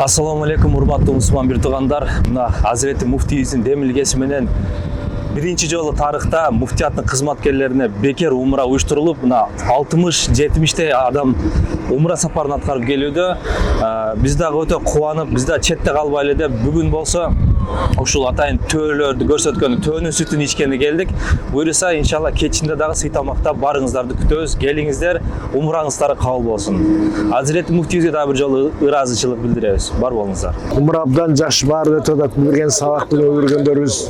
Assalamu alaikum, урматтуу мусулман бир туугандар. Мына Азирети муфтийибиздин демилгеси менен биринчи жолу тарыхта муфтияттын кызматкерлерине бекер умра уюштурулуп, мына 60-70 адам умра сапарын аткарып келүүдө. Биз дагы өтө кубанып, биз да четте калбай эле деп бүгүн болсо ушул атайын төөлөрдү көрсөткөн төөнүн сүтүн ичкенди келдик. Буюрса иншалла кечинде дагы сый тамакта барыңыздарды күтөбүз. Келиңиздер, умраңыздар кабыл болсун. Азирети муфтийибизге дагы бир жолу ыраазычылык билдиребиз. Бар болуңуздар. Umra abdan жаш баарды өтө да билген сабак менен көргөндөрүбүз.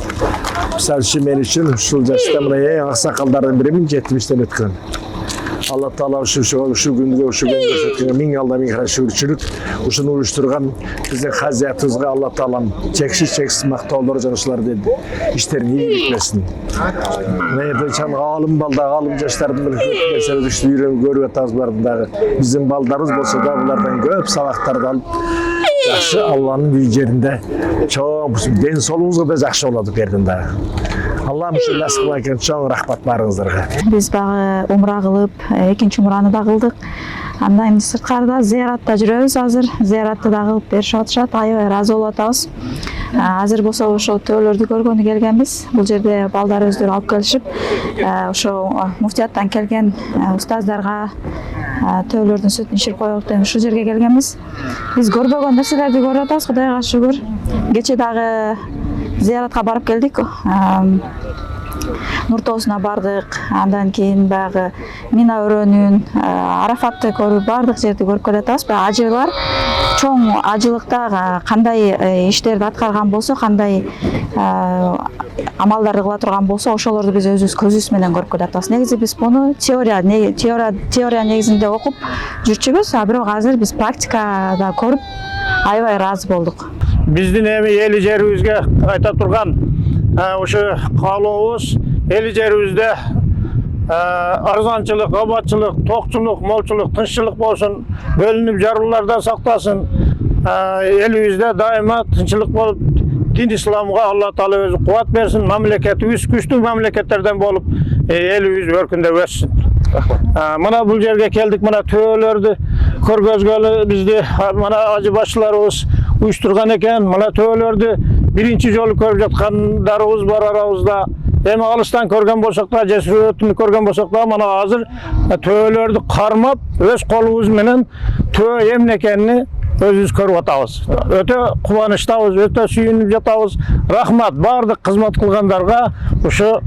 Мисалы үчүн мен үчүн ушул жашта мына эң аксакалдардын биримин 70тен өткөн. Алла Таала ушу күнгө көрсөткөн миң алда миң шүгүрчүлүк ушуну уюштурган биздин хазиятыбызга Алла Таалам чексиз мактоолор жана ушуларды иштерин ийгилик берсин. Мына жерде чам алым балда алым жаштардын нерселерди көрүп атабыз бардагы биздин балдарыбыз болсо да булардан көп сабактарды алып жакшы Алланын үй жеринде чоң ден соолугубузга да жакшы болот бу жерден дагы. Аллам ушул насып кылган чоң рахмат барыңыздарга. Биз дагы умра кылып, экинчи умраны да кылдык. Анда эми сырткарда зыяратта жүрөбүз азыр. Зыяратты да кылып беришип атышат, аябай ыраазы болуп атабыз. Азыр болсо ошо төөлөрдү көргөнү келгенбиз. Бул жерде балдар өздөрү алып келишип, ошо муфтияттан келген устаздарга төөлөрдүн сүтүн ичирип коелук деп ушул жерге келгенбиз. Биз көрбөгөн нерселерди көрүп атабыз, Кудайга шүгүр. Кече дагы зыяратка барып келдик. Нуртоосуна бардык, андан кийин баягы Мина өрөөнүн, Арафатты көрүп, бардык жерди көрүп келатабыз. Баягы ажылар чоң ажылыкта кандай иштерди аткарган болсо, кандай амалдарды кыла турган болсо, ошолорду биз өзүбүз көзүбүз менен көрүп келатабыз. Негизи биз буну теория негизинде окуп жүрчүбүз, бирок азыр биз практикада көрүп аябай ыраазы болдук. Биздин эми эли жерибизге айта турган ошо каалообуз эли жерибизде арзанчылык, абатчылык, токчулук, молчулук, тынччылык болсун, бөлүнүп жаруулардан сактасын. Элибизде дайыма тынччылык болуп, дин исламга Алла Таала өзү кубат берсин, мамлекетибиз күчтүү мамлекеттерден болуп, элибиз өркүндөп өссүн. Мына бул жерге келдик, мына төөлөрдү көргөзгөлү бизди мына ажы башчыларыбыз уюштурган экен. Мына төөлөрдү биринчи жолу көрүп жаткандарыбыз бар арабызда. Эми алыстан көргөн болсок да, же сүрөтүн көргөн болсок да, мына азыр төөлөрдү кармап, өз колубуз менен төө эмне экенин өзүбүз көрүп атабыз. Өтө кубанычтабыз, өтө сүйүнүп жатабыз. Рахмат бардык кызмат кылгандарга, ушу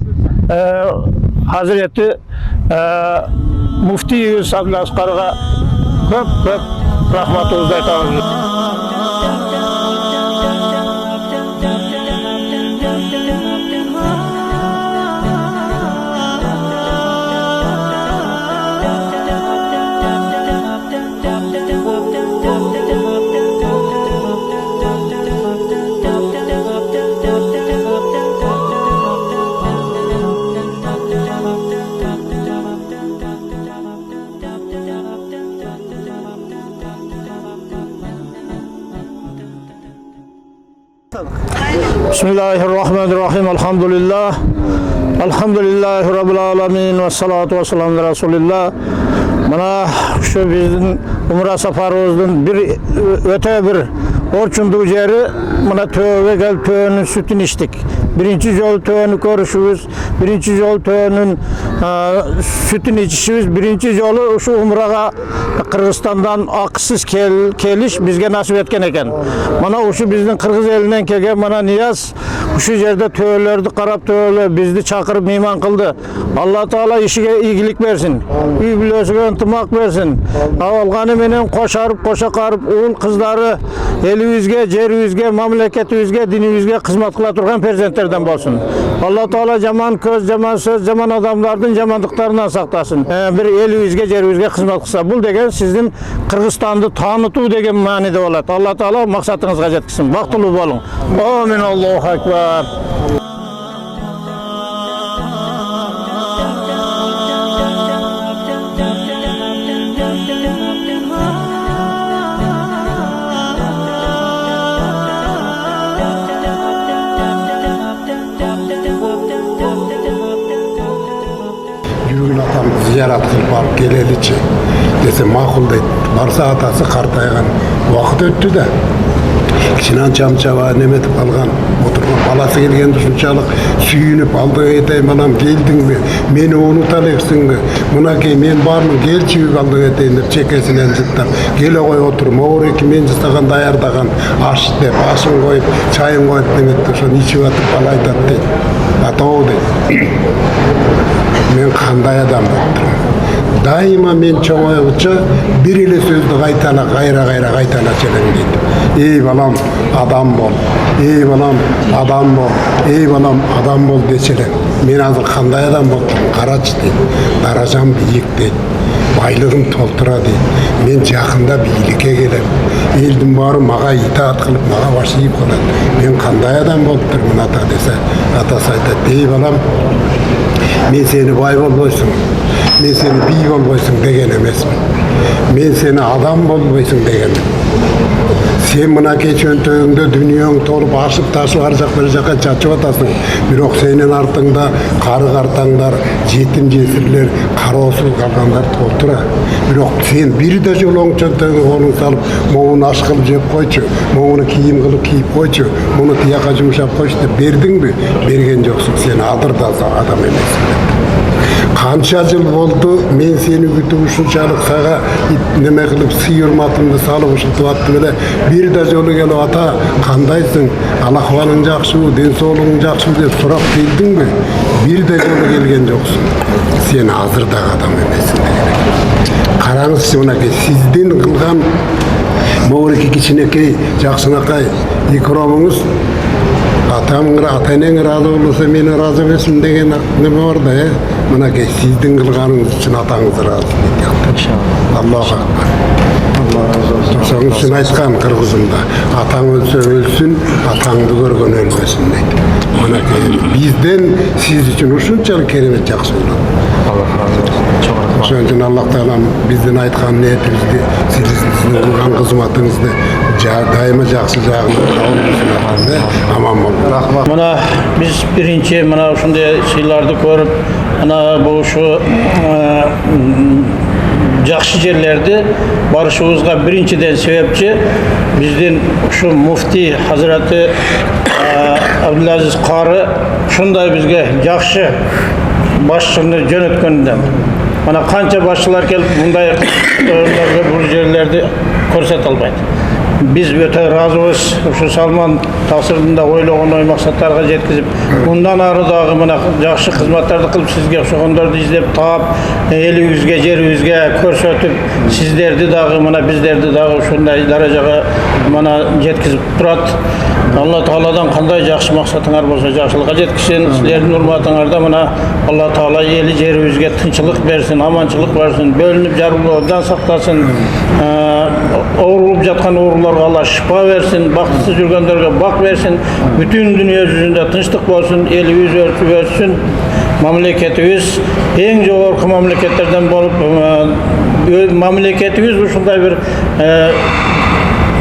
Hazreti Muftiyimiz Abdülaskar'a köp rahmetimizi aytабыз. Bismillahirrahmanirrahim. Elhamdülillah. Elhamdülillahi Rabbil alamin ve salatu ve selamu ala Resulillah. Mana şu bizim umra safarımızın bir öte bir orçunduğu yeri mana töve gel töönün sütünü içtik. Birinci yol töönü görüşümüz, birinci yol töönün sütünü içişimiz, birinci yolu şu umraga Kırgızistan'dan aksız geliş bizge nasip etken eken. Mana şu bizden Kırgız elinden kelgen mana Niyaz şu yerde töölördü karap töölö bizdi çakırıp meyman kıldı. Allah Teala işine iyilik versin. Üy bilösüge ıntımak versin. Avalganı menen koşarıp koşa karıp oğul kızları elibizge, jeribizge, mamleketibizge, dinibizge hizmet kıla turgan perzentlerden bolsun. Allah Teala jaman köz, jaman söz, jaman adamlardın jamanlıklarından saktasın. Bir elibizge, jeribizge hizmet kılsa. Bul degen sizin Kırgızistan'da tanıtı degen manide olat. Allah Teala maksatınızga jetkizsin. Baktulu bolun. Amin. Allahu Ekber. Yürgün atam ziyaret kılıp alıp geleliçi dese makul deydi. Barsa atası kartaygan vakit öttü de кичинен чамчаба неметип калган отурган баласы келгенде ушунчалык сүйүнүп алдыга кетейин балам келдиңби мени унута элексиңби мынакей мен бармын келчиби алдыга кетейин деп чекесинен жыттап келе кой отур могуреки мен жасаган даярдаган аш деп ашын коюп чайын коюп неметти ошону ичип атып бала айтат дейт атоо дейт мен кандай адам болуптурмун дайыма мен чоңоюгуча бир эле сөздү кайра кайтала челең дейт эй балам адам бол эй балам адам бол эй балам адам бол дечелең мен азыр кандай адам болуптурмун карачы дейт даражам бийик дейт байлыгым толтура дейт мен жакында бийликке келем элдин баары мага итаат кылып мага баш ийип калат мен кандай адам болуптурмун ата десе атасы айтат эй балам мен сени бай болбойсуң мен сени бий болбойсуң деген эмесмин мен сени адам болбойсуң дегенмин сен мынакей чөнтөгүңдө дүйнөң толуп ашып ташып ар жак бир жака чачып атасың бирок сенин артыңда кары картаңдар жетим жесирлер кароосуз калгандар толтура бирок сен бир да жолу оң чөнтөгүңө колуңду салып могуну аш кылып жеп койчу могуну кийим кылып кийип койчу муну тияка жумшап койчу деп бердиңби берген жоксуң сен адыр да адам эмессиң деп канча жыл болду мен сени күтүп ушунчалык сага неме кылып сый урматымды салып ушинтип аттым эле бир да жолу келип ата кандайсың ал акыбалың жакшыбы ден соолугуң жакшыбы деп сурап келдиңби бир да жолу келген жоксуң сен азыр дагы адам эмессиң деген караңызчы мынакей сиздин кылган могуреки кичинекей жакшынакай икромуңуз ата энең ыраазы болбосо мен ыраазы эмесмин деген неме бар да мынакей сиздин кылганыңыз үчүн атаңыз ыраазы дейт аллаху акбар ошон үчүн айткан кыргызымда атаң өлсө өлсүн атаңды көргөн өлбөсүн дейт мынакей бизден сиз үчүн ушунчалык керемет жакшы болот Аллах разы болсун. ошон үчүн аллах таалам биздин айткан ниетибизди сиздин кылган кызматыңызды дайыма жакшы жагын аман болуп рахмат. Мына biz birinci mına ушундай сыйларды көрүп, мына бул ушу жакшы жерлерди барышыбызга биринчиден себепчи биздин ушу муфтий Hazreti Abdulaziz Qari ушундай бизге жакшы башчыны жөнөткөндөн. Мына канча башчылар келип мындай бул жерлерди көрсөтө албайт. Biz öte razıyız. Şu Salman tasırında oylağın oy maksatlarga jetkizip, bundan arı dağı mına жақсы kızmatlardı kılıp sizge şoğundardı izlep taap, elingizge, jeringizge körsötüp, sizlerdi dağı mına bizlerdi dağı şunday darajaga mına jetkizip turat. Allah Taala'dan qanday жақсы maqsatınglar bolsa жақсылыкка жеткизсин. Sizlerдің урматыңарда мына Allah Taala eli jeringizge тынчылык берсин, аманчылык берсин, бөлүнүп жарылуудан сактасын. Оорулуп жаткан ооруларга Allah şifa versin, baktısız жүргөндөргө bak versin, bütün dünya yüzünde тынчтык болsun, elimiz örsün, mamleketimiz en жогорку mamleketlerden bolup, mamleketimiz ушундай bir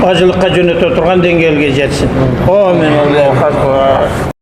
acılıkka жөнөтө турган деңгээлге жетсин. Amin. Allahu akbar.